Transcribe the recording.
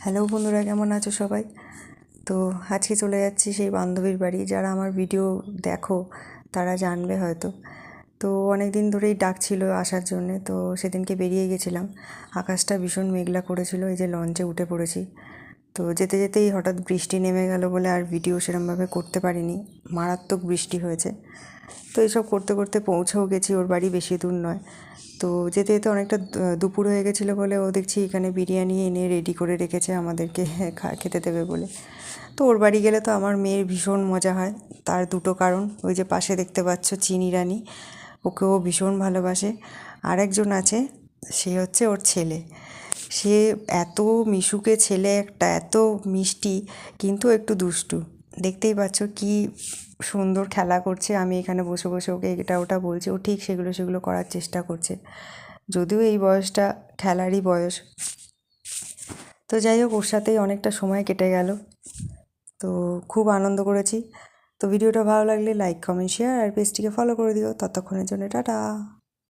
Hello বন্ধুরা, কেমন আছো সবাই? তো আজকে চলে যাচ্ছি সেই বান্ধবীর বাড়ি। যারা আমার ভিডিও দেখো তারা জানবে হয়তো। তো অনেক দিন ধরেই ডাকছিল আসার জন্যে, তো সেদিনকে বেরিয়ে গেছিলাম। আকাশটা ভীষণ মেঘলা করেছিল, এই যে লঞ্চে উঠে পড়েছি। তো যেতে যেতেই হঠাৎ বৃষ্টি নেমে গেল বলে আর ভিডিও সেরমভাবে করতে পারিনি। মারাত্মক বৃষ্টি হয়েছে। তো এইসব করতে করতে পৌঁছেও গেছি, ওর বাড়ি বেশি দূর নয়। তো যেতে যেতে অনেকটা দুপুর হয়ে গেছিলো বলে ও দেখছি এখানে বিরিয়ানি এনে রেডি করে রেখেছে আমাদেরকে খেতে দেবে বলে। তো ওর বাড়ি গেলে তো আমার মেয়ের ভীষণ মজা হয়। তার দুটো কারণ, ওই যে পাশে দেখতে পাচ্ছ চিনি রানী, ওকেও ভীষণ ভালোবাসে। আর একজন আছে, সে হচ্ছে ওর ছেলে। সে এত মিশুকে ছেলে একটা, এত মিষ্টি, কিন্তু একটু দুষ্টু। দেখতেই পাচ্ছ কি সুন্দর খেলা করছে। আমি এখানে বসে বসে ওকে এটা ওটা বলছি, ও ঠিক সেগুলো করার চেষ্টা করছে। যদিও এই বয়সটা খেলারই বয়স। তো যাই হোক, ওর সাথেই অনেকটা সময় কেটে গেল। তো খুব আনন্দ করেছি। তো ভিডিওটা ভালো লাগলে লাইক, কমেন্ট, শেয়ার আর পেজটিকে ফলো করে দিও। ততক্ষণের জন্য টাটা।